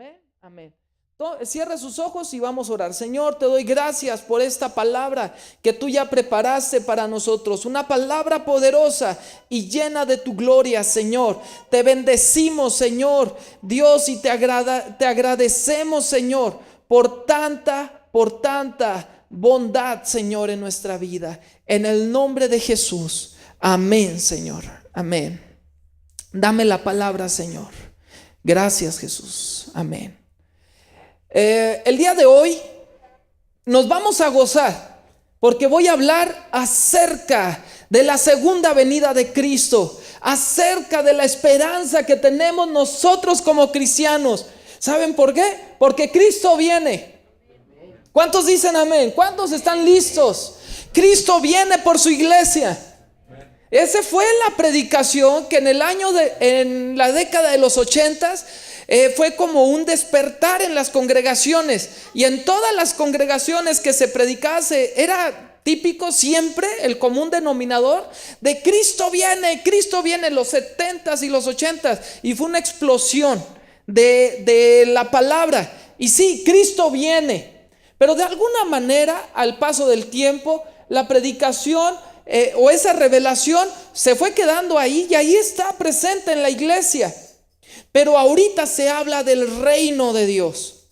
Amén, amén. Cierra sus ojos y vamos a orar. Señor, te doy gracias por esta palabra que tú ya preparaste para nosotros. Una palabra poderosa y llena de tu gloria, Señor. Te bendecimos, Señor, Dios, y te agradecemos, Señor, por tanta bondad, Señor, en nuestra vida. En el nombre de Jesús. Amén, Señor. Amén. Dame la palabra, Señor. Gracias, Jesús. Amén. El día de hoy nos vamos a gozar porque voy a hablar acerca de la segunda venida de Cristo, acerca de la esperanza que tenemos nosotros como cristianos. ¿Saben por qué? Porque Cristo viene. ¿Cuántos dicen amén? ¿Cuántos están listos? Cristo viene por su iglesia. Esa fue la predicación que en la década de los 80s fue como un despertar en las congregaciones, y en todas las congregaciones que se predicase era típico siempre el común denominador de Cristo viene, los 70s y los 80s, y fue una explosión de la palabra. Y sí, Cristo viene, pero de alguna manera al paso del tiempo la predicación o esa revelación se fue quedando ahí, y ahí está presente en la iglesia. Pero ahorita se habla del reino de Dios,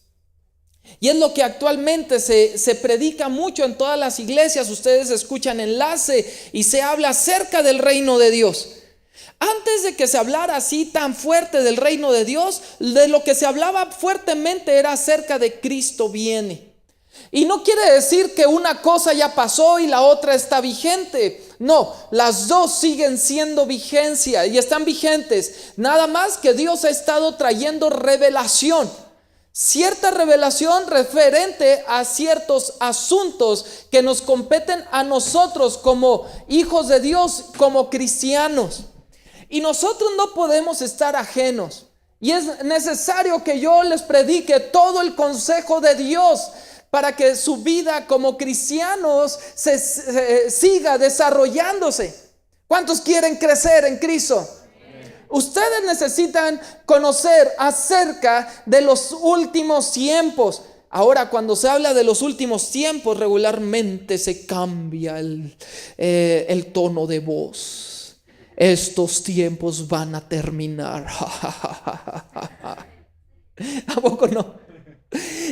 y es lo que actualmente se predica mucho en todas las iglesias. Ustedes escuchan enlace y se habla acerca del reino de Dios. Antes de que se hablara así tan fuerte del reino de Dios, de lo que se hablaba fuertemente era acerca de Cristo viene. Y no quiere decir que una cosa ya pasó y la otra está vigente. No, las dos siguen siendo vigencia y están vigentes. Nada más que Dios ha estado trayendo revelación, cierta revelación referente a ciertos asuntos que nos competen a nosotros como hijos de Dios, como cristianos. Y nosotros no podemos estar ajenos. Y es necesario que yo les predique todo el consejo de Dios para que su vida como cristianos se siga desarrollándose. ¿Cuántos quieren crecer en Cristo? Ustedes necesitan conocer acerca de los últimos tiempos. Ahora, cuando se habla de los últimos tiempos, regularmente se cambia el tono de voz. Estos tiempos van a terminar. ¿A poco no?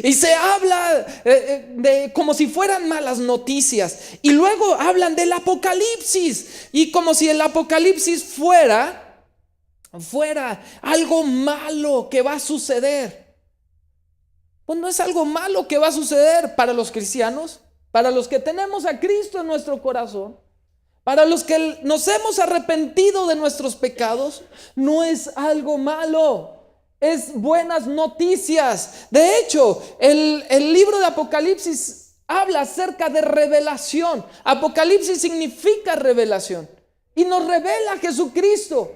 Y se habla de como si fueran malas noticias, y luego hablan del apocalipsis, y como si el apocalipsis fuera algo malo que va a suceder. Pues no es algo malo que va a suceder para los cristianos, para los que tenemos a Cristo en nuestro corazón, para los que nos hemos arrepentido de nuestros pecados. No es algo malo, es buenas noticias. De hecho, el libro de Apocalipsis habla acerca de revelación. Apocalipsis significa revelación, y nos revela a Jesucristo.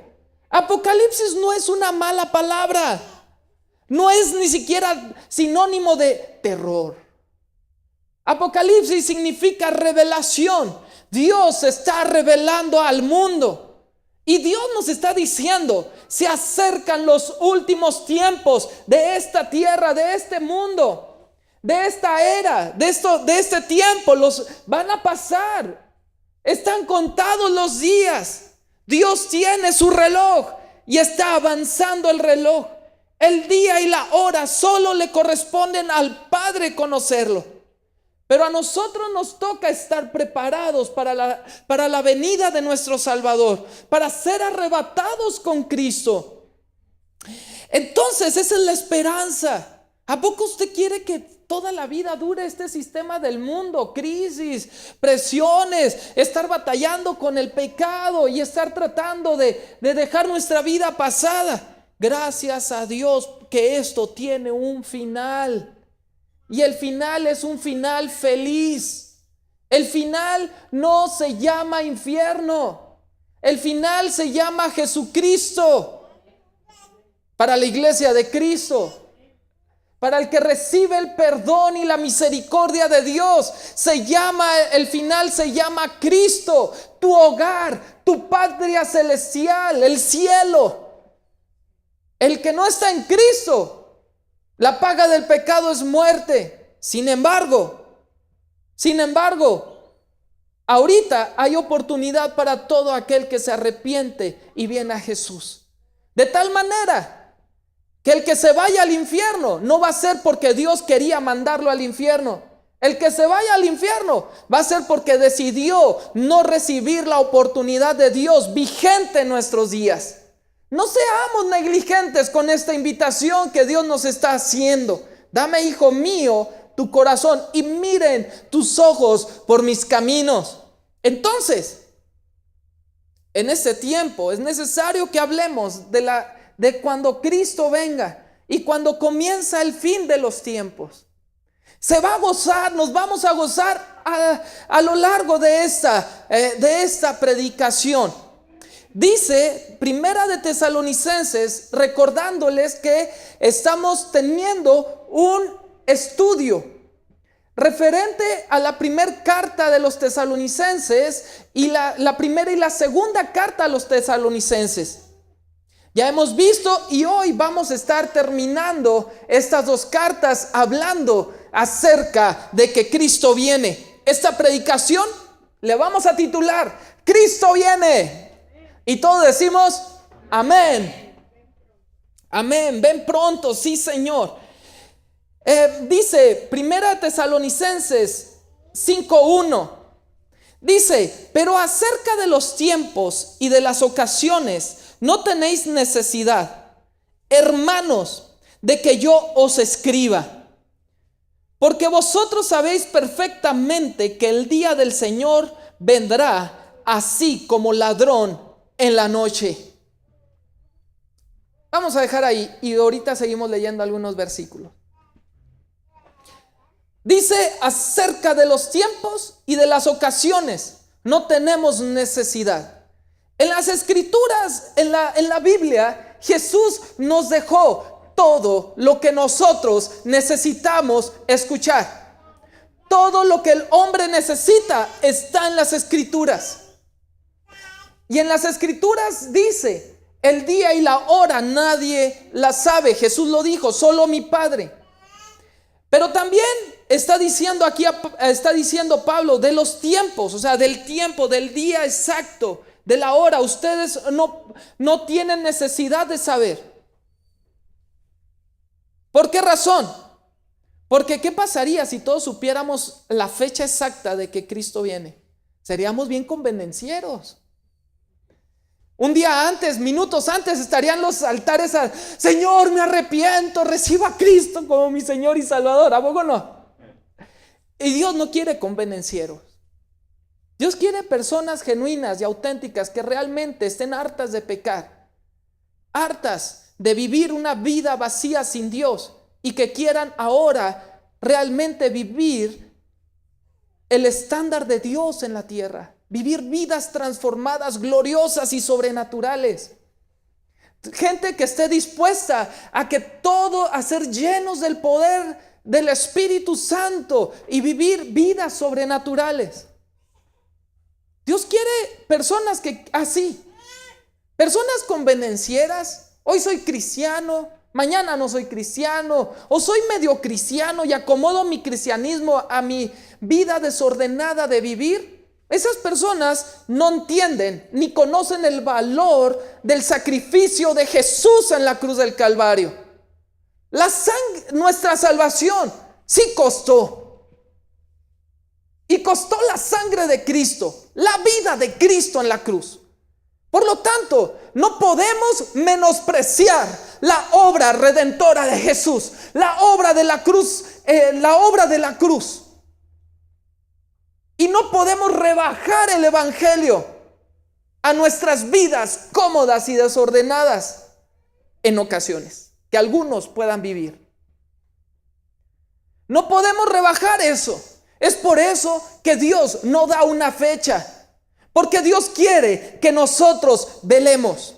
Apocalipsis no es una mala palabra, no es ni siquiera sinónimo de terror. Apocalipsis significa revelación. Dios se está revelando al mundo. Y Dios nos está diciendo: se acercan los últimos tiempos de esta tierra, de este mundo, de esta era, de este tiempo. Los van a pasar. Están contados los días. Dios tiene su reloj y está avanzando el reloj. El día y la hora solo le corresponden al Padre conocerlo. Pero a nosotros nos toca estar preparados para la venida de nuestro Salvador, para ser arrebatados con Cristo. Entonces esa es la esperanza. ¿A poco usted quiere que toda la vida dure este sistema del mundo? Crisis, presiones, estar batallando con el pecado y estar tratando de dejar nuestra vida pasada. Gracias a Dios que esto tiene un final. Y el final es un final feliz. El final no se llama infierno. El final se llama Jesucristo. Para la iglesia de Cristo, para el que recibe el perdón y la misericordia de Dios, el final se llama Cristo, tu hogar, tu patria celestial, el cielo. El que no está en Cristo La paga del pecado es muerte. Sin embargo, ahorita hay oportunidad para todo aquel que se arrepiente y viene a Jesús. De tal manera que el que se vaya al infierno no va a ser porque Dios quería mandarlo al infierno. El que se vaya al infierno va a ser porque decidió no recibir la oportunidad de Dios vigente en nuestros días. No seamos negligentes con esta invitación que Dios nos está haciendo. Dame, hijo mío, tu corazón y miren tus ojos por mis caminos. Entonces, en este tiempo es necesario que hablemos de cuando Cristo venga y cuando comienza el fin de los tiempos. Se va a gozar, nos vamos a gozar a lo largo de esta predicación. Dice Primera de Tesalonicenses, recordándoles que estamos teniendo un estudio referente a la primera carta de los tesalonicenses y la primera y la segunda carta a los tesalonicenses. Ya hemos visto y hoy vamos a estar terminando estas dos cartas hablando acerca de que Cristo viene. Esta predicación le vamos a titular Cristo viene. Y todos decimos amén. Amén, ven pronto, sí Señor. Dice Primera Tesalonicenses 5:1. Dice, pero acerca de los tiempos y de las ocasiones no tenéis necesidad, hermanos, de que yo os escriba, porque vosotros sabéis perfectamente que el día del Señor vendrá así como ladrón en la noche. Vamos a dejar ahí y ahorita seguimos leyendo algunos versículos. Dice, acerca de los tiempos y de las ocasiones no tenemos necesidad. En las escrituras, en la Biblia, Jesús nos dejó todo lo que nosotros necesitamos escuchar. Todo lo que el hombre necesita está en las escrituras. Y en las escrituras dice, el día y la hora nadie la sabe. Jesús lo dijo, solo mi Padre. Pero también está diciendo Pablo de los tiempos, o sea, del tiempo, del día exacto, de la hora. Ustedes no tienen necesidad de saber. ¿Por qué razón? Porque ¿qué pasaría si todos supiéramos la fecha exacta de que Cristo viene? Seríamos bien convenencieros. Un día antes, minutos antes, estarían los altares Señor, me arrepiento, reciba a Cristo como mi Señor y Salvador. ¿A poco no? Y Dios no quiere convenencieros. Dios quiere personas genuinas y auténticas que realmente estén hartas de pecar, hartas de vivir una vida vacía sin Dios y que quieran ahora realmente vivir el estándar de Dios en la tierra. Vivir vidas transformadas, gloriosas y sobrenaturales. Gente que esté dispuesta a ser llenos del poder del Espíritu Santo y vivir vidas sobrenaturales. Dios quiere personas así, personas convenencieras. Hoy soy cristiano, mañana no soy cristiano, o soy medio cristiano y acomodo mi cristianismo a mi vida desordenada de vivir. Esas personas no entienden ni conocen el valor del sacrificio de Jesús en la cruz del Calvario. Nuestra salvación sí costó. Y costó la sangre de Cristo, la vida de Cristo en la cruz. Por lo tanto, no podemos menospreciar la obra redentora de Jesús, la obra de la cruz, Y no podemos rebajar el evangelio a nuestras vidas cómodas y desordenadas en ocasiones que algunos puedan vivir. No podemos rebajar eso. Es por eso que Dios no da una fecha, porque Dios quiere que nosotros velemos,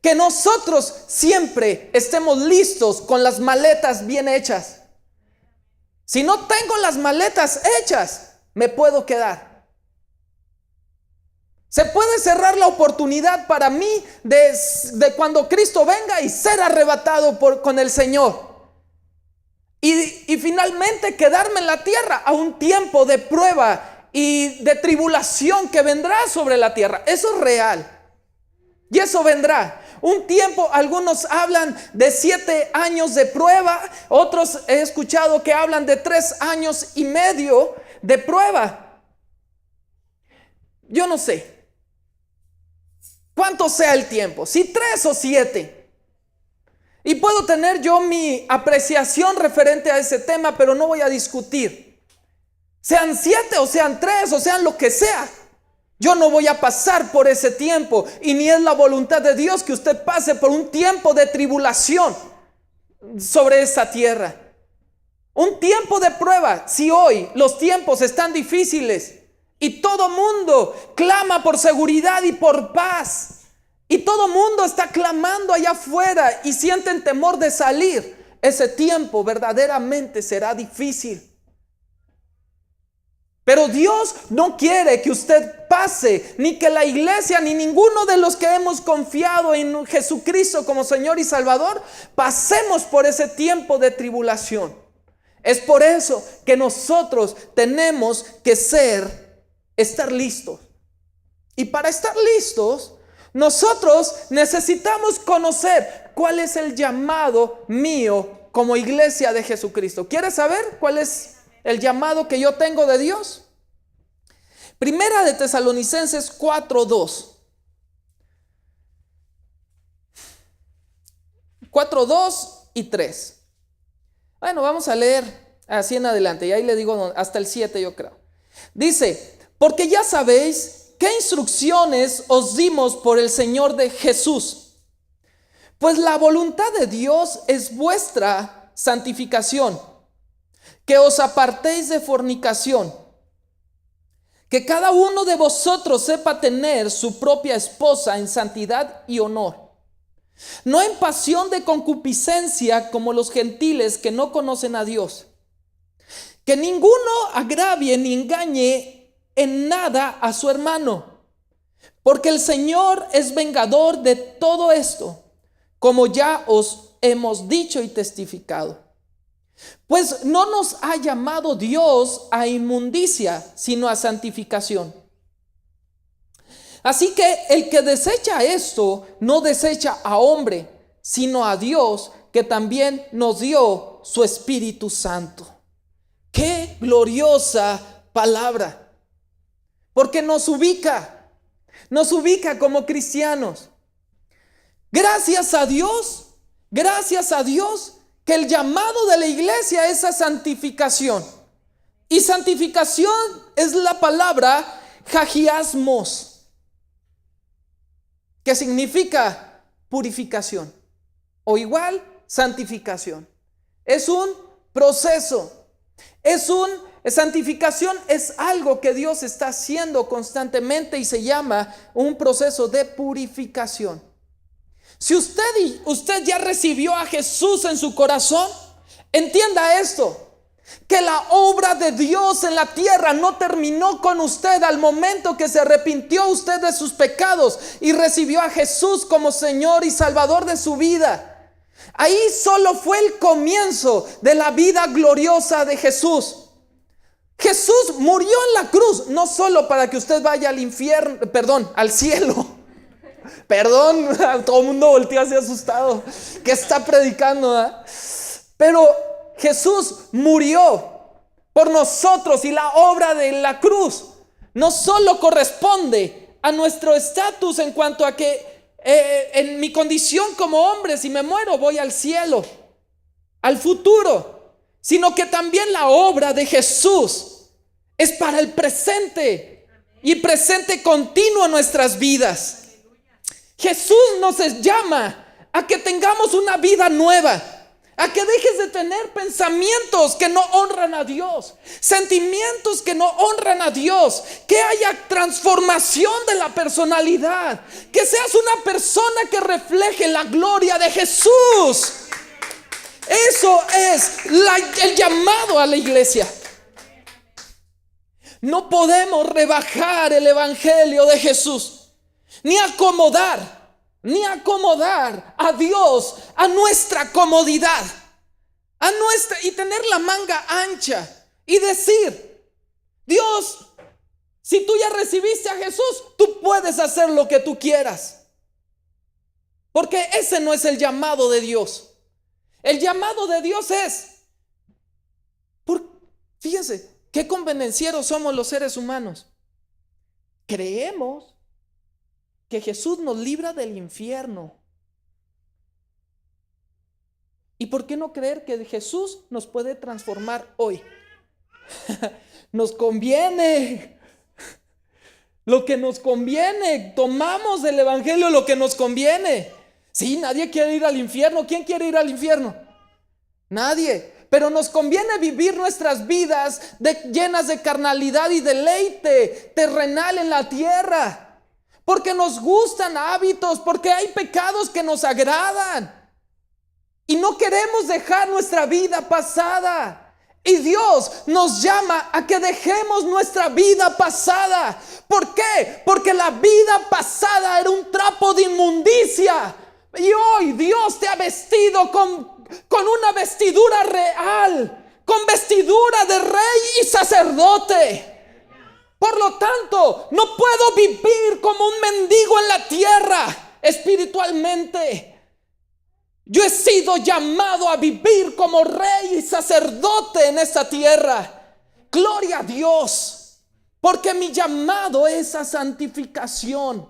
que nosotros siempre estemos listos con las maletas bien hechas. Si no tengo las maletas hechas, me puedo quedar. Se puede cerrar la oportunidad para mí de cuando Cristo venga y ser arrebatado con el Señor. y finalmente quedarme en la tierra a un tiempo de prueba y de tribulación que vendrá sobre la tierra. Eso es real. Y eso vendrá. Un tiempo, algunos hablan de 7 años de prueba, otros he escuchado que hablan de 3 años y medio de prueba. Yo no sé cuánto sea el tiempo, si 3 o 7. Y puedo tener yo mi apreciación referente a ese tema, pero no voy a discutir. Sean 7 o sean 3 o sean lo que sea. Yo no voy a pasar por ese tiempo, y ni es la voluntad de Dios que usted pase por un tiempo de tribulación sobre esta tierra. Un tiempo de prueba. Si hoy los tiempos están difíciles y todo mundo clama por seguridad y por paz, y todo mundo está clamando allá afuera y sienten temor de salir, ese tiempo verdaderamente será difícil. Pero Dios no quiere que usted pase, ni que la iglesia, ni ninguno de los que hemos confiado en Jesucristo como Señor y Salvador, pasemos por ese tiempo de tribulación. Es por eso que nosotros tenemos que estar listos. Y para estar listos, nosotros necesitamos conocer cuál es el llamado mío como iglesia de Jesucristo. ¿Quieres saber cuál es el llamado que yo tengo de Dios? Primera de Tesalonicenses 4:2. 4:2 y 3. Bueno, vamos a leer así en adelante, y ahí le digo hasta el 7, yo creo. Dice: porque ya sabéis qué instrucciones os dimos por el Señor de Jesús. Pues la voluntad de Dios es vuestra santificación, que os apartéis de fornicación, que cada uno de vosotros sepa tener su propia esposa en santidad y honor, no en pasión de concupiscencia como los gentiles que no conocen a Dios. Que ninguno agravie ni engañe en nada a su hermano, porque el Señor es vengador de todo esto, como ya os hemos dicho y testificado. Pues no nos ha llamado Dios a inmundicia, sino a santificación. Así que el que desecha esto, no desecha a hombre, sino a Dios, que también nos dio su Espíritu Santo. ¡Qué gloriosa palabra! Porque nos ubica como cristianos. Gracias a Dios que el llamado de la iglesia es a santificación. Y santificación es la palabra hagiasmos, que significa purificación, o igual santificación. Es un proceso, santificación es algo que Dios está haciendo constantemente y se llama un proceso de purificación. Si usted ya recibió a Jesús en su corazón, entienda esto, que la obra de Dios en la tierra no terminó con usted al momento que se arrepintió usted de sus pecados y recibió a Jesús como Señor y Salvador de su vida. Ahí solo fue el comienzo de la vida gloriosa de Jesús. Jesús murió en la cruz, no solo para que usted vaya al cielo. Perdón, todo el mundo volteó así asustado. ¿Qué está predicando? Pero Jesús murió por nosotros, y la obra de la cruz no solo corresponde a nuestro estatus en cuanto a que en mi condición como hombre, si me muero voy al cielo, al futuro, sino que también la obra de Jesús es para el presente y presente continuo en nuestras vidas. Jesús nos llama a que tengamos una vida nueva, a que dejes de tener pensamientos que no honran a Dios, sentimientos que no honran a Dios, que haya transformación de la personalidad, que seas una persona que refleje la gloria de Jesús. Eso es el llamado a la iglesia. No podemos rebajar el evangelio de Jesús, ni acomodar a Dios a nuestra comodidad. y tener la manga ancha y decir: Dios, si tú ya recibiste a Jesús, tú puedes hacer lo que tú quieras. Porque ese no es el llamado de Dios. El llamado de Dios es, fíjense, qué convenencieros somos los seres humanos. Creemos que Jesús nos libra del infierno. ¿Y por qué no creer que Jesús nos puede transformar hoy? Nos conviene. Lo que nos conviene. Tomamos del evangelio lo que nos conviene. Sí, nadie quiere ir al infierno. ¿Quién quiere ir al infierno? Nadie. Pero nos conviene vivir nuestras vidas llenas de carnalidad y deleite terrenal en la tierra. Porque nos gustan hábitos, porque hay pecados que nos agradan. Y no queremos dejar nuestra vida pasada. Y Dios nos llama a que dejemos nuestra vida pasada. ¿Por qué? Porque la vida pasada era un trapo de inmundicia. Y hoy Dios te ha vestido con una vestidura real, con vestidura de rey y sacerdote. Por lo tanto, no puedo vivir como un mendigo en la tierra espiritualmente. Yo he sido llamado a vivir como rey y sacerdote en esta tierra. Gloria a Dios, porque mi llamado es a santificación.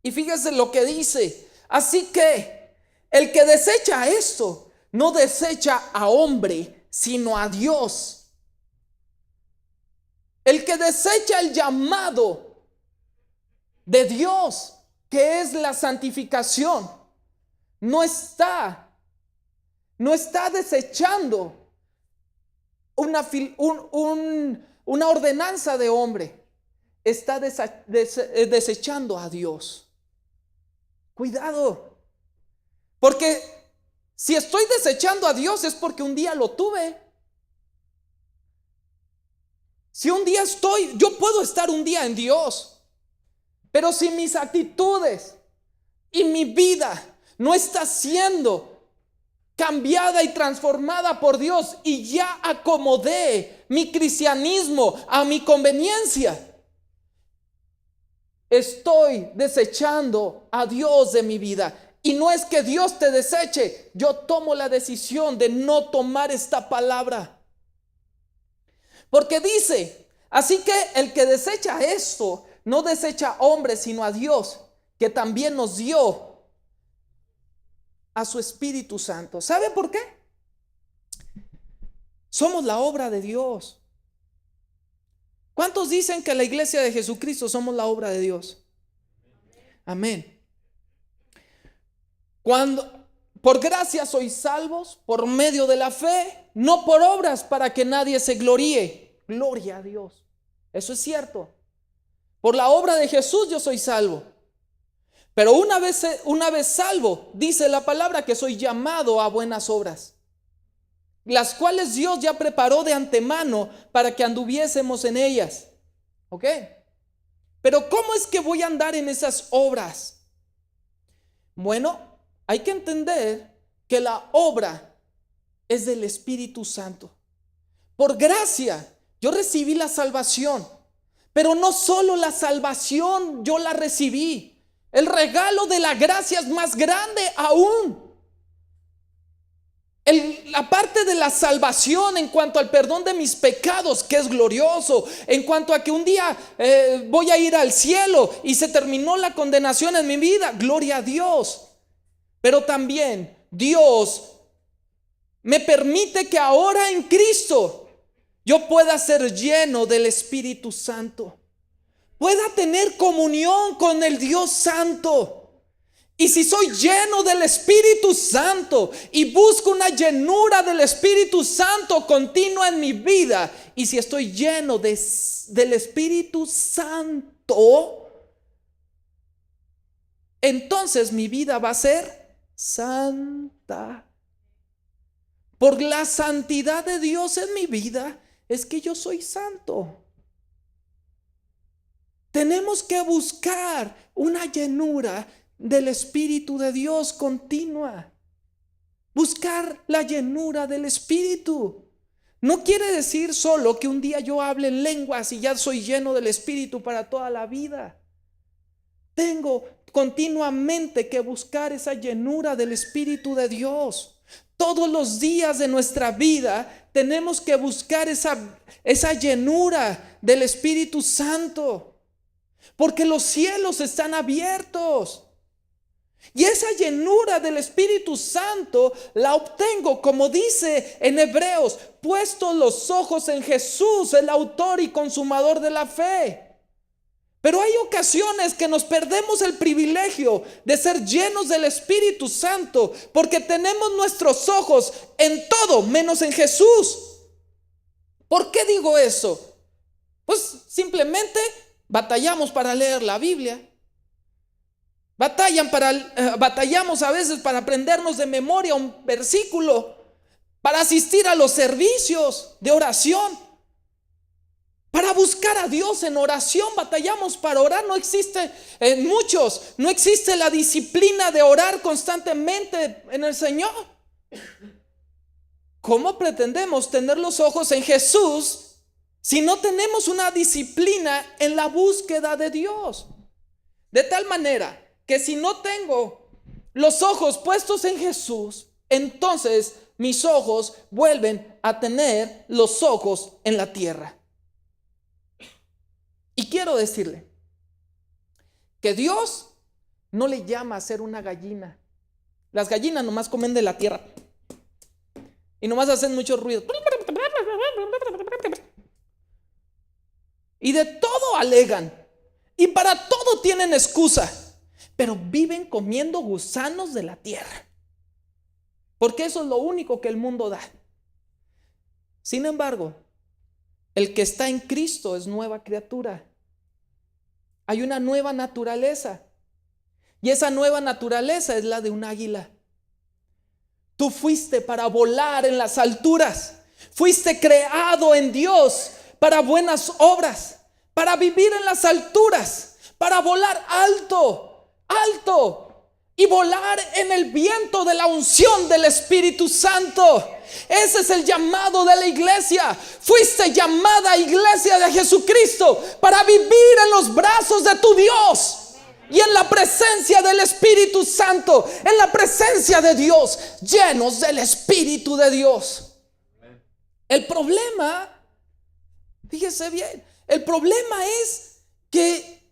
Y fíjese lo que dice: así que el que desecha esto, no desecha a hombre, sino a Dios. El que desecha el llamado de Dios, que es la santificación, no está desechando una ordenanza de hombre. Está desechando a Dios. Cuidado. Porque si estoy desechando a Dios es porque un día lo tuve. Si un día yo puedo estar un día en Dios, pero si mis actitudes y mi vida no está siendo cambiada y transformada por Dios, y ya acomodé mi cristianismo a mi conveniencia, estoy desechando a Dios de mi vida. Y no es que Dios te deseche, yo tomo la decisión de no tomar esta palabra. Porque dice: así que el que desecha esto, no desecha a hombres, sino a Dios, que también nos dio a su Espíritu Santo. ¿Sabe por qué? Somos la obra de Dios. ¿Cuántos dicen que la iglesia de Jesucristo somos la obra de Dios? Amén. Por gracia sois salvos por medio de la fe, no por obras, para que nadie se gloríe. Gloria a Dios. Eso es cierto. Por la obra de Jesús yo soy salvo. Pero una vez salvo, dice la palabra que soy llamado a buenas obras, las cuales Dios ya preparó de antemano para que anduviésemos en ellas. ¿Ok? Pero ¿cómo es que voy a andar en esas obras? Bueno, hay que entender que la obra es del Espíritu Santo. Por gracia yo recibí la salvación, pero no solo la salvación yo la recibí. El regalo de la gracia es más grande aún. La parte de la salvación en cuanto al perdón de mis pecados, que es glorioso, en cuanto a que un día voy a ir al cielo y se terminó la condenación en mi vida, gloria a Dios. Pero también Dios me permite que ahora en Cristo yo pueda ser lleno del Espíritu Santo, pueda tener comunión con el Dios Santo. Y si soy lleno del Espíritu Santo y busco una llenura del Espíritu Santo continua en mi vida, y si estoy lleno del Espíritu Santo, entonces mi vida va a ser santa. Por la santidad de Dios en mi vida es que yo soy santo. Tenemos que buscar una llenura del Espíritu de Dios continua. Buscar la llenura del Espíritu. No quiere decir solo que un día yo hable en lenguas y ya soy lleno del Espíritu para toda la vida. Tengo continuamente que buscar esa llenura del Espíritu de Dios. Todos los días de nuestra vida tenemos que buscar esa llenura del Espíritu Santo, porque los cielos están abiertos. Y esa llenura del Espíritu Santo la obtengo, como dice en Hebreos, puestos los ojos en Jesús, el autor y consumador de la fe. Pero hay ocasiones que nos perdemos el privilegio de ser llenos del Espíritu Santo porque tenemos nuestros ojos en todo menos en Jesús. ¿Por qué digo eso? Pues simplemente batallamos para leer la Biblia. Batallamos a veces para aprendernos de memoria un versículo, para asistir a los servicios de oración, para buscar a Dios en oración. Batallamos para orar. No existe no existe la disciplina de orar constantemente en el Señor. ¿Cómo pretendemos tener los ojos en Jesús si no tenemos una disciplina en la búsqueda de Dios? De tal manera que si no tengo los ojos puestos en Jesús, entonces mis ojos vuelven a tener los ojos en la tierra. Y quiero decirle que Dios no le llama a ser una gallina. Las gallinas nomás comen de la tierra y nomás hacen mucho ruido. Y de todo alegan. Y para todo tienen excusa. Pero viven comiendo gusanos de la tierra, porque eso es lo único que el mundo da. Sin embargo, el que está en Cristo es nueva criatura. Hay una nueva naturaleza, y esa nueva naturaleza es la de un águila. Tú fuiste para volar en las alturas. Fuiste creado en Dios para buenas obras, para vivir en las alturas, para volar alto y volar en el viento de la unción del Espíritu Santo. Ese es el llamado de la iglesia. Fuiste llamada iglesia de Jesucristo para vivir en los brazos de tu Dios y en la presencia del Espíritu Santo, en la presencia de Dios, llenos del Espíritu de Dios. El problema, fíjese bien, el problema es que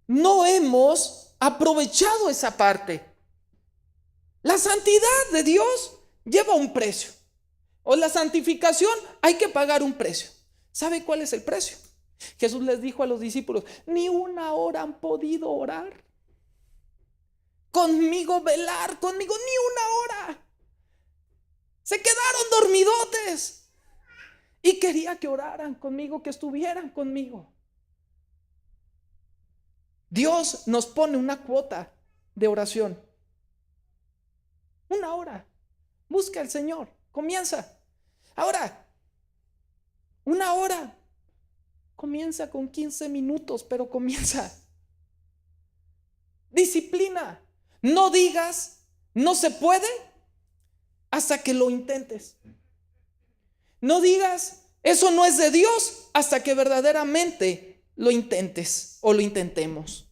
no hemos aprovechado esa parte. La santidad de Dios lleva un precio, o la santificación hay que pagar un precio. ¿Sabe cuál es el precio? Jesús les dijo a los discípulos: ni una hora han podido orar conmigo, velar conmigo, ni una hora. Se quedaron dormidotes y quería que oraran conmigo, que estuvieran conmigo. Dios nos pone una cuota de oración. Una hora. Busca al Señor. Comienza. Ahora, una hora. Comienza con 15 minutos, pero comienza. Disciplina. No digas no se puede hasta que lo intentes. No digas eso no es de Dios hasta que verdaderamente lo intentes o lo intentemos.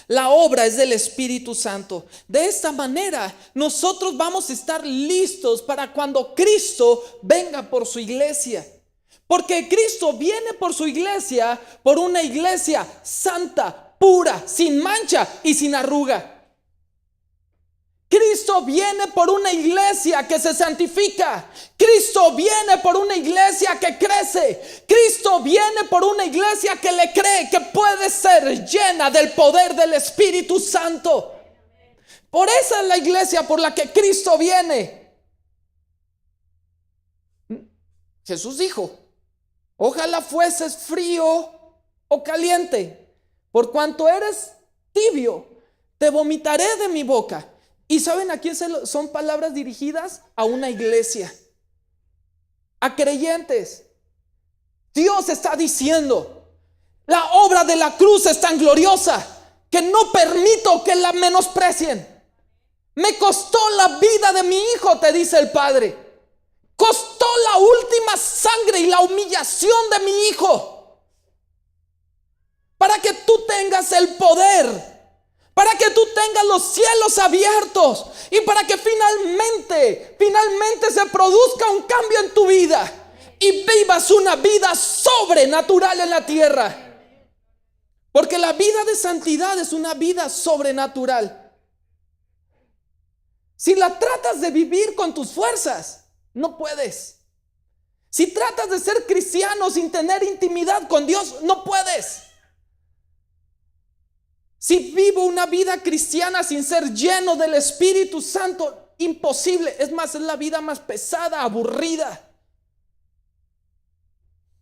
La obra es del Espíritu Santo. De esta manera nosotros vamos a estar listos para cuando Cristo venga por su iglesia. Porque Cristo viene por su iglesia, por una iglesia santa, pura, sin mancha y sin arruga. Cristo viene por una iglesia que se santifica. Cristo viene por una iglesia que crece. Cristo viene por una iglesia que le cree que puede ser llena del poder del Espíritu Santo. Por esa es la iglesia por la que Cristo viene. Jesús dijo: ojalá fueses frío o caliente, por cuanto eres tibio, te vomitaré de mi boca. ¿Y saben a quién son palabras dirigidas? A una iglesia, a creyentes. Dios está diciendo: la obra de la cruz es tan gloriosa que no permito que la menosprecien. Me costó la vida de mi hijo, te dice el padre. Costó la última sangre y la humillación de mi hijo para que tú tengas el poder, para que tú tengas los cielos abiertos y para que finalmente se produzca un cambio en tu vida y vivas una vida sobrenatural en la tierra. Porque la vida de santidad es una vida sobrenatural. Si la tratas de vivir con tus fuerzas, no puedes. Si tratas de ser cristiano sin tener intimidad con Dios, no puedes. Si vivo una vida cristiana sin ser lleno del Espíritu Santo, imposible. Es más, es la vida más pesada, aburrida.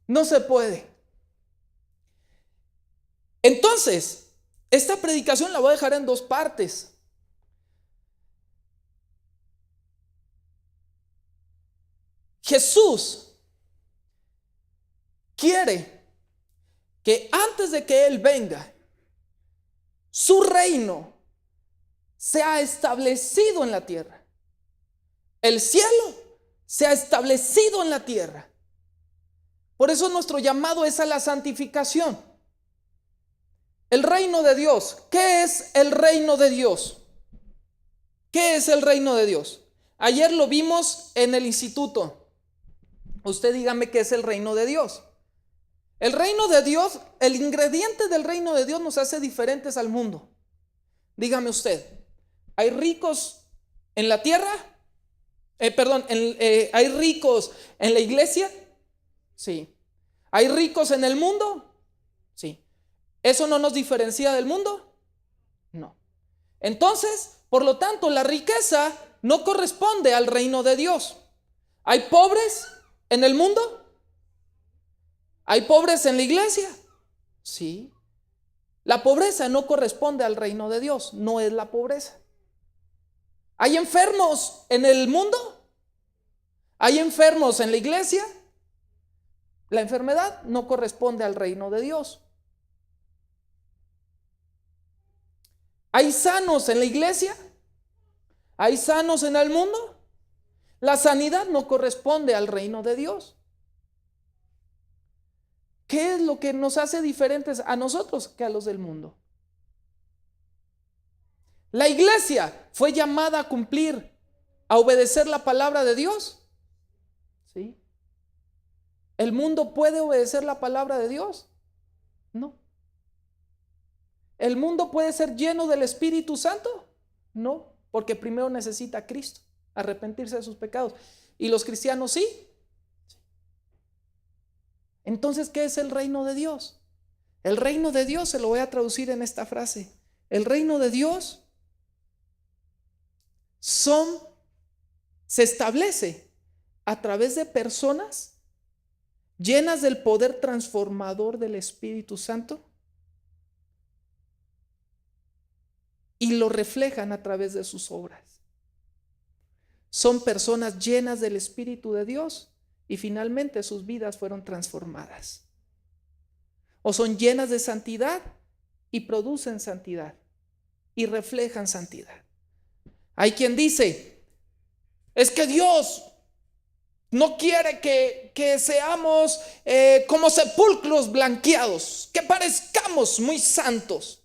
No se puede. Entonces, esta predicación la voy a dejar en dos partes. Jesús quiere que antes de que Él venga, su reino sea establecido en la tierra. El cielo se ha establecido en la tierra. Por eso nuestro llamado es a la santificación. El reino de Dios. ¿Qué es el reino de Dios? ¿Qué es el reino de Dios? Ayer lo vimos en el instituto. Usted dígame qué es el reino de Dios. El reino de Dios, el ingrediente del reino de Dios nos hace diferentes al mundo. Dígame usted, ¿hay ricos en la tierra? ¿Hay ricos en la iglesia? Sí. ¿Hay ricos en el mundo? Sí. ¿Eso no nos diferencia del mundo? No. Entonces, por lo tanto, la riqueza no corresponde al reino de Dios. ¿Hay pobres en el mundo? ¿Hay pobres en la iglesia? Sí. La pobreza no corresponde al reino de Dios, no es la pobreza. ¿Hay enfermos en el mundo? ¿Hay enfermos en la iglesia? La enfermedad no corresponde al reino de Dios. ¿Hay sanos en la iglesia? ¿Hay sanos en el mundo? La sanidad no corresponde al reino de Dios. ¿Qué es lo que nos hace diferentes a nosotros que a los del mundo? La iglesia fue llamada a cumplir, a obedecer la palabra de Dios. ¿Sí? ¿El mundo puede obedecer la palabra de Dios? No. ¿El mundo puede ser lleno del Espíritu Santo? No, porque primero necesita a Cristo, arrepentirse de sus pecados. ¿Y los cristianos sí? Entonces, ¿qué es el reino de Dios? El reino de Dios se lo voy a traducir en esta frase. El reino de Dios se establece a través de personas llenas del poder transformador del Espíritu Santo y lo reflejan a través de sus obras. Son personas llenas del Espíritu de Dios y finalmente sus vidas fueron transformadas. O son llenas de santidad y producen santidad y reflejan santidad. Hay quien dice, es que Dios no quiere que seamos como sepulcros blanqueados, que parezcamos muy santos.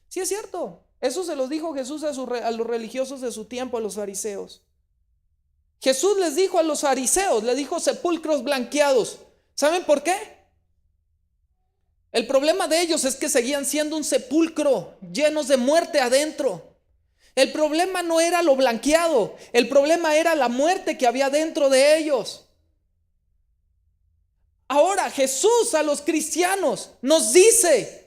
Sí, es cierto. Eso se los dijo Jesús a los religiosos de su tiempo, a los fariseos. Jesús les dijo a los fariseos, les dijo sepulcros blanqueados. ¿Saben por qué? El problema de ellos es que seguían siendo un sepulcro, llenos de muerte adentro. El problema no era lo blanqueado, el problema era la muerte que había dentro de ellos. Ahora Jesús a los cristianos nos dice,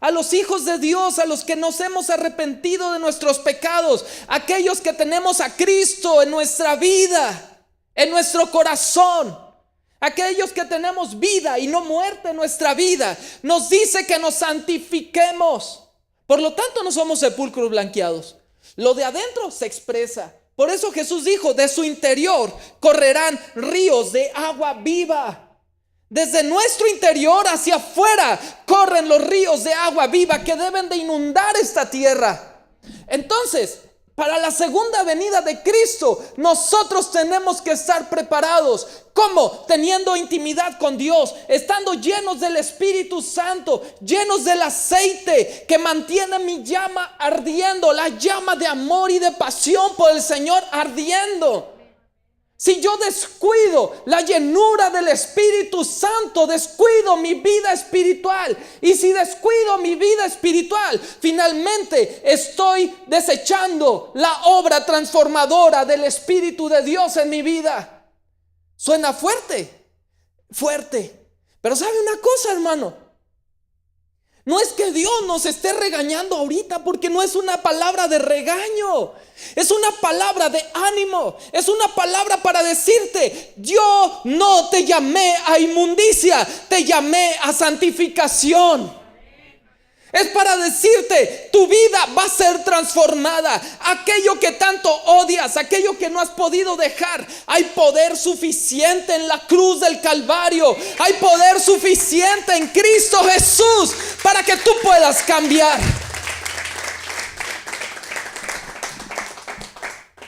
a los hijos de Dios, a los que nos hemos arrepentido de nuestros pecados, aquellos que tenemos a Cristo en nuestra vida, en nuestro corazón, aquellos que tenemos vida y no muerte en nuestra vida, nos dice que nos santifiquemos. Por lo tanto, no somos sepulcros blanqueados. Lo de adentro se expresa. Por eso Jesús dijo, de su interior correrán ríos de agua viva. Desde nuestro interior hacia afuera corren los ríos de agua viva que deben de inundar esta tierra. Entonces, Para la segunda venida de Cristo, nosotros tenemos que estar preparados. ¿Cómo? Teniendo intimidad con Dios, estando llenos del Espíritu Santo, llenos del aceite que mantiene mi llama ardiendo, la llama de amor y de pasión por el Señor ardiendo. Si yo descuido la llenura del Espíritu Santo, descuido mi vida espiritual. Y si descuido mi vida espiritual, finalmente estoy desechando la obra transformadora del Espíritu de Dios en mi vida. Suena fuerte, fuerte. Pero ¿sabe una cosa, hermano? No es que Dios nos esté regañando ahorita, porque no es una palabra de regaño. Es una palabra de ánimo. Es una palabra para decirte: yo no te llamé a inmundicia, te llamé a santificación. Es para decirte: tu vida va a ser transformada. Aquello que tanto odias, aquello que no has podido dejar, hay poder suficiente en la cruz del Calvario. Hay poder suficiente en Cristo Jesús para que tú puedas cambiar.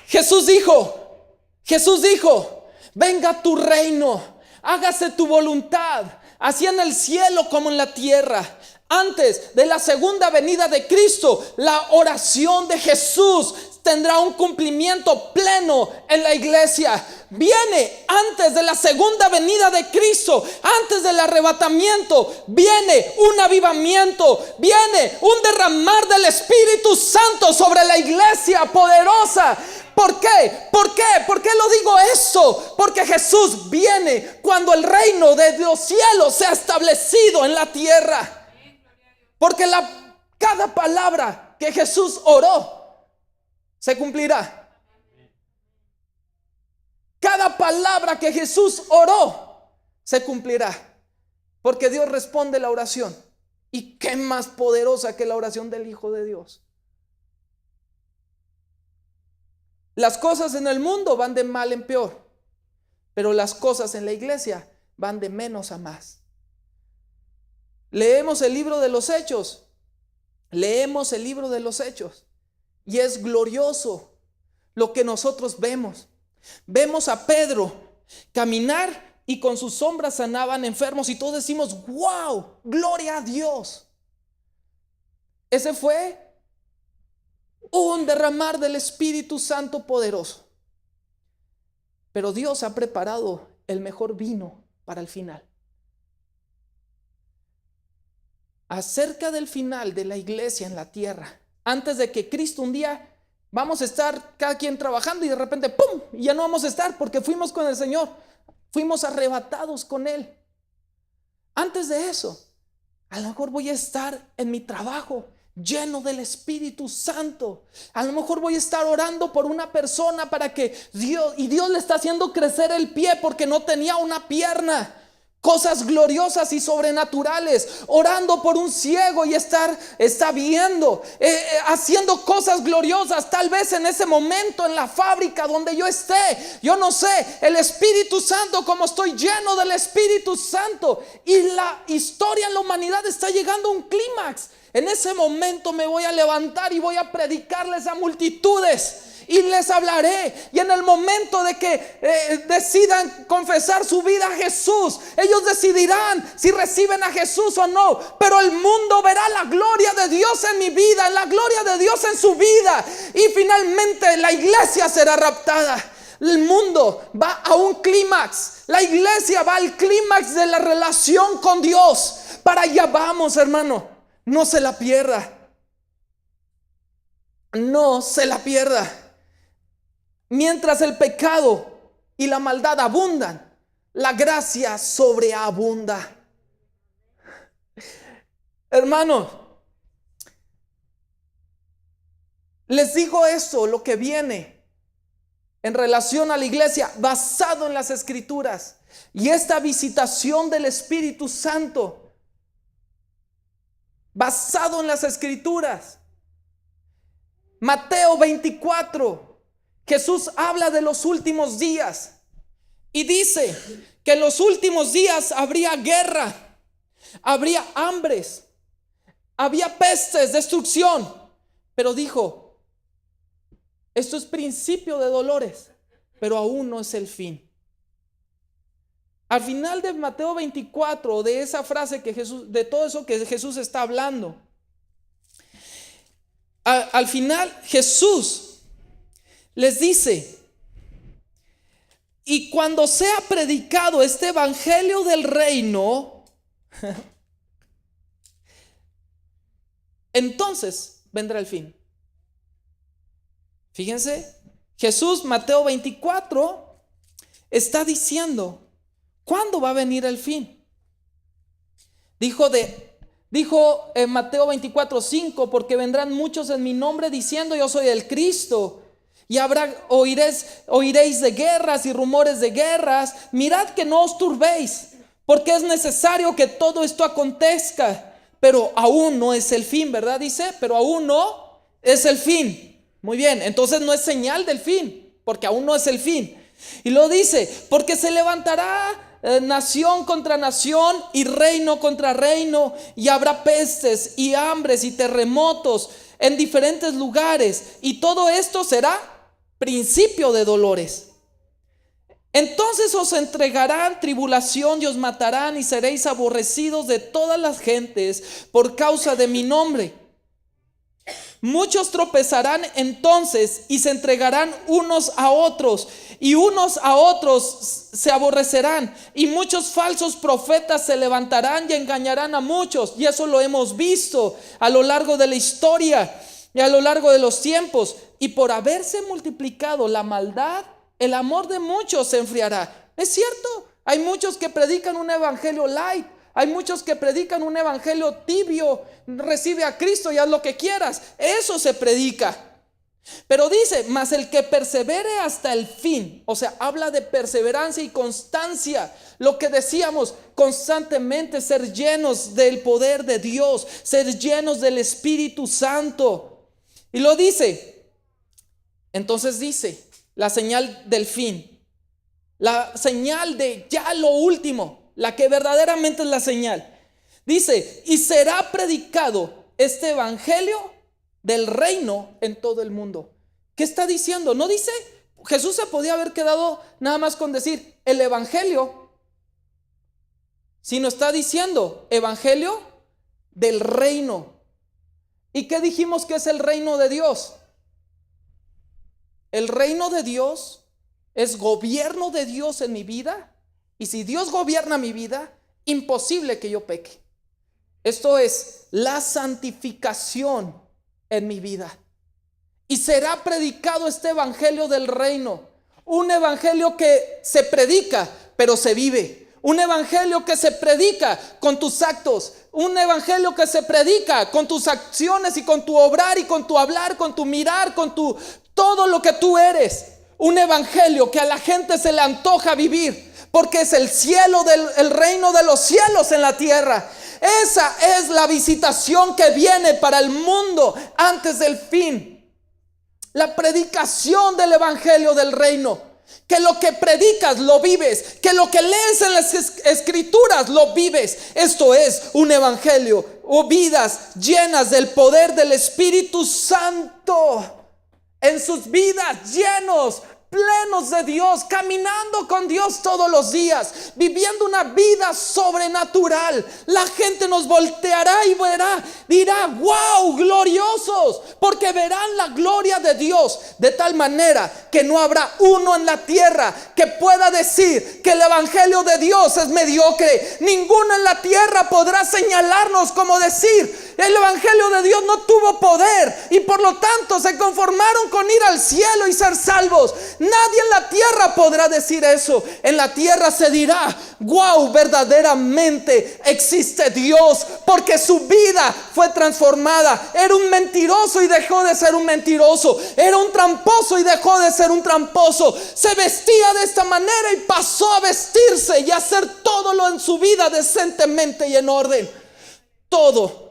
Jesús dijo: venga tu reino, hágase tu voluntad, así en el cielo como en la tierra. Antes de la segunda venida de Cristo, la oración de Jesús tendrá un cumplimiento pleno en la iglesia. Viene antes de la segunda venida de Cristo, antes del arrebatamiento, viene un avivamiento, viene un derramar del Espíritu Santo sobre la iglesia poderosa. ¿Por qué? ¿Por qué? ¿Por qué lo digo eso? Porque Jesús viene cuando el reino de los cielos sea establecido en la tierra. Porque cada palabra que Jesús oró se cumplirá. Cada palabra que Jesús oró se cumplirá. Porque Dios responde la oración. ¿Y qué más poderosa que la oración del Hijo de Dios? Las cosas en el mundo van de mal en peor, pero las cosas en la iglesia van de menos a más. Leemos el libro de los Hechos. Leemos el libro de los Hechos. Y es glorioso lo que nosotros vemos. Vemos a Pedro caminar y con sus sombras sanaban enfermos. Y todos decimos: wow, gloria a Dios. Ese fue un derramar del Espíritu Santo poderoso. Pero Dios ha preparado el mejor vino para el final. Acerca del final de la iglesia en la tierra, antes de que Cristo un día vamos a estar cada quien trabajando y de repente ¡pum! Y ya no vamos a estar porque fuimos con el Señor, fuimos arrebatados con Él. Antes de eso, a lo mejor voy a estar en mi trabajo lleno del Espíritu Santo. A lo mejor voy a estar orando por una persona para que Dios le está haciendo crecer el pie porque no tenía una pierna. Cosas gloriosas y sobrenaturales, orando por un ciego y está viendo, haciendo cosas gloriosas. Tal vez en ese momento en la fábrica donde yo esté, yo no sé, el Espíritu Santo, como estoy lleno del Espíritu Santo y la historia en la humanidad está llegando a un clímax. En ese momento me voy a levantar y voy a predicarles a multitudes. Y les hablaré. Y en el momento de que decidan confesar su vida a Jesús, ellos decidirán si reciben a Jesús o no. Pero el mundo verá la gloria de Dios en mi vida, la gloria de Dios en su vida. Y finalmente la iglesia será raptada. El mundo va a un clímax. La iglesia va al clímax de la relación con Dios. Para allá vamos, hermano. No se la pierda. No se la pierda. Mientras el pecado y la maldad abundan, la gracia sobreabunda. Hermano, les digo esto, lo que viene en relación a la iglesia, basado en las Escrituras. Y esta visitación del Espíritu Santo, basado en las Escrituras. Mateo 24. Jesús habla de los últimos días y dice que en los últimos días habría guerra, habría hambres, había pestes, destrucción. Pero dijo: Esto es principio de dolores, pero aún no es el fin. Al final de Mateo 24, de esa frase que Jesús, de todo eso que Jesús está hablando, al final Jesús les dice: y cuando sea predicado este evangelio del reino, entonces vendrá el fin. Fíjense, Jesús, Mateo 24, está diciendo: ¿cuándo va a venir el fin? Dijo en Mateo 24:5: porque vendrán muchos en mi nombre diciendo yo soy el Cristo, y oiréis de guerras y rumores de guerras. Mirad que no os turbéis, porque es necesario que todo esto acontezca, pero aún no es el fin, ¿verdad? Dice, pero aún no es el fin. Muy bien, entonces no es señal del fin, porque aún no es el fin. Y lo dice: porque se levantará nación contra nación y reino contra reino, y habrá pestes y hambres y terremotos en diferentes lugares, y todo esto será principio de dolores. Entonces os entregarán tribulación y os matarán, y seréis aborrecidos de todas las gentes por causa de mi nombre. Muchos tropezarán entonces y se entregarán unos a otros, y unos a otros se aborrecerán, y muchos falsos profetas se levantarán y engañarán a muchos. Y eso lo hemos visto a lo largo de la historia y a lo largo de los tiempos. Y por haberse multiplicado la maldad, el amor de muchos se enfriará. Es cierto, hay muchos que predican un evangelio light. Hay muchos que predican un evangelio tibio: recibe a Cristo y haz lo que quieras. Eso se predica. Pero dice: mas el que persevere hasta el fin. O sea, habla de perseverancia y constancia. Lo que decíamos, constantemente ser llenos del poder de Dios, ser llenos del Espíritu Santo. Y lo dice. Entonces dice, la señal del fin, la señal de ya lo último, la que verdaderamente es la señal. Dice: y será predicado este evangelio del reino en todo el mundo. ¿Qué está diciendo? No dice, Jesús se podía haber quedado nada más con decir el evangelio, sino está diciendo evangelio del reino. ¿Y qué dijimos que es el reino de Dios? El reino de Dios es gobierno de Dios en mi vida. Y si Dios gobierna mi vida, imposible que yo peque. Esto es la santificación en mi vida. Y será predicado este evangelio del reino. Un evangelio que se predica, pero se vive. Un evangelio que se predica con tus actos. Un evangelio que se predica con tus acciones y con tu obrar y con tu hablar, con tu mirar, con tu todo lo que tú eres. Un evangelio que a la gente se le antoja vivir, porque es el cielo el reino de los cielos en la tierra. Esa es la visitación que viene para el mundo antes del fin. La predicación del evangelio del reino. Que lo que predicas lo vives, que lo que lees en las escrituras lo vives. Esto es un evangelio o vidas llenas del poder del Espíritu Santo. En sus vidas, llenos, plenos de Dios, caminando con Dios todos los días, viviendo una vida sobrenatural. La gente nos volteará y dirá: wow, gloriosos, porque verán la gloria de Dios, de tal manera que no habrá uno en la tierra que pueda decir que el evangelio de Dios es mediocre. Ninguno en la tierra podrá señalarnos como decir: el evangelio de Dios no tuvo poder y por lo tanto se conformaron con ir al cielo y ser salvos. Nadie en la tierra podrá decir eso. En la tierra se dirá: wow, verdaderamente existe Dios, porque su vida fue transformada. Era un mentiroso y dejó de ser un mentiroso. Era un tramposo y dejó de ser un tramposo. Se vestía de esta manera y pasó a vestirse y a hacer todo lo en su vida decentemente y en orden. Todo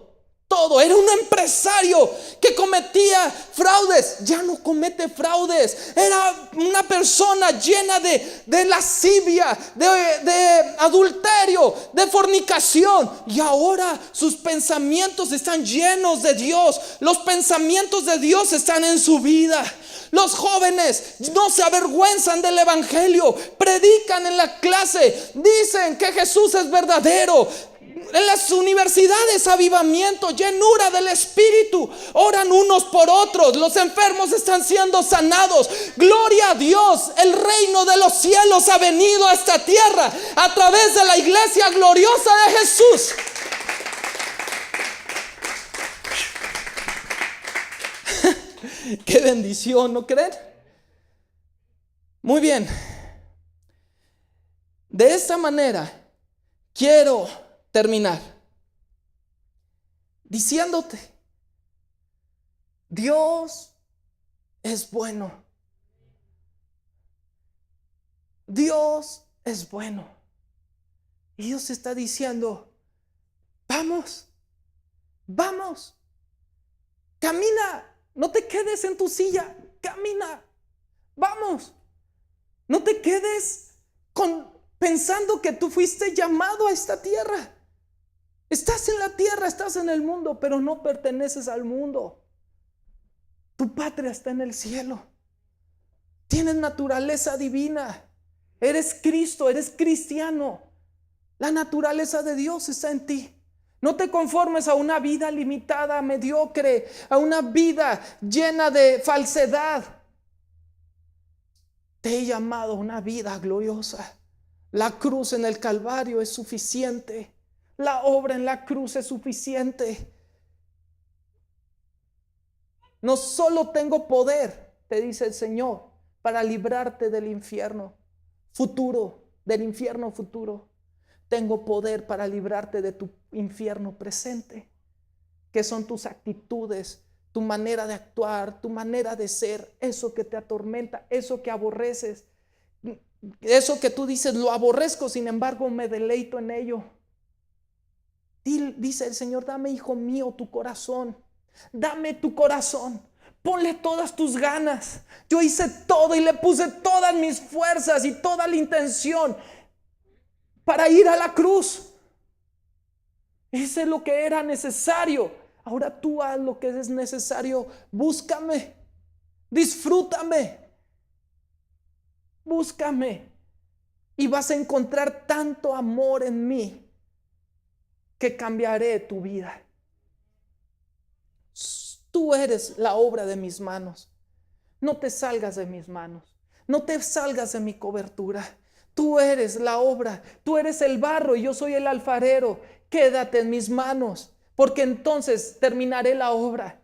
todo. Era un empresario que cometía fraudes. Ya no comete fraudes. Era una persona llena de lascivia, de adulterio, de fornicación. Y ahora sus pensamientos están llenos de Dios. Los pensamientos de Dios están en su vida. Los jóvenes no se avergüenzan del evangelio. Predican en la clase. Dicen que Jesús es verdadero. En las universidades, avivamiento, llenura del Espíritu. Oran unos por otros. Los enfermos están siendo sanados. Gloria a Dios. El reino de los cielos ha venido a esta tierra a través de la iglesia gloriosa de Jesús. Qué bendición, ¿no creen? Muy bien. De esta manera quiero terminar diciéndote: Dios es bueno. Dios es bueno. Y Dios está diciendo: vamos, vamos, camina. No te quedes en tu silla, camina, vamos. No te quedes pensando que tú fuiste llamado a esta tierra. Estás en la tierra, estás en el mundo, pero no perteneces al mundo. Tu patria está en el cielo. Tienes naturaleza divina. Eres Cristo, eres cristiano. La naturaleza de Dios está en ti. No te conformes a una vida limitada, mediocre, a una vida llena de falsedad. Te he llamado a una vida gloriosa. La cruz en el Calvario es suficiente. La obra en la cruz es suficiente. No solo tengo poder, te dice el Señor, para librarte del infierno futuro, tengo poder para librarte de tu infierno presente, que son tus actitudes, tu manera de actuar, tu manera de ser, eso que te atormenta, eso que aborreces, eso que tú dices: lo aborrezco, sin embargo me deleito en ello. Dice el Señor: dame, hijo mío, tu corazón. Dame tu corazón. Ponle todas tus ganas. Yo hice todo y le puse todas mis fuerzas y toda la intención para ir a la cruz. Eso es lo que era necesario. Ahora tú haz lo que es necesario. Búscame, disfrútame, búscame, y vas a encontrar tanto amor en mí que cambiaré tu vida. Tú eres la obra de mis manos. No te salgas de mis manos. No te salgas de mi cobertura. Tú eres la obra. Tú eres el barro y yo soy el alfarero. Quédate en mis manos, porque entonces terminaré la obra.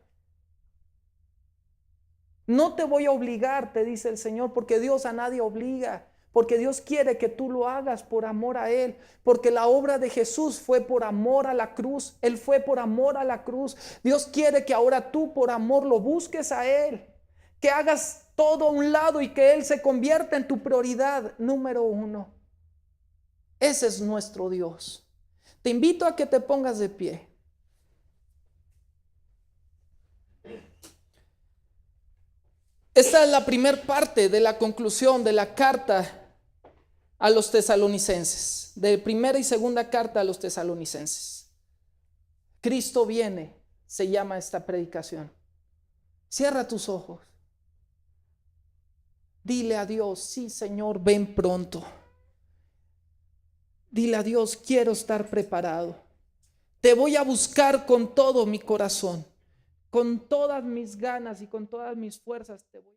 No te voy a obligar, te dice el Señor, porque Dios a nadie obliga. Porque Dios quiere que tú lo hagas por amor a Él. Porque la obra de Jesús fue por amor a la cruz. Él fue por amor a la cruz. Dios quiere que ahora tú por amor lo busques a Él. Que hagas todo a un lado y que Él se convierta en tu prioridad número uno. Ese es nuestro Dios. Te invito a que te pongas de pie. Esta es la primera parte de la conclusión de la carta a los tesalonicenses, de primera y segunda carta a los tesalonicenses. Cristo viene, se llama esta predicación. Cierra tus ojos. Dile a Dios: sí, Señor, ven pronto. Dile a Dios: quiero estar preparado. Te voy a buscar con todo mi corazón, con todas mis ganas y con todas mis fuerzas te voy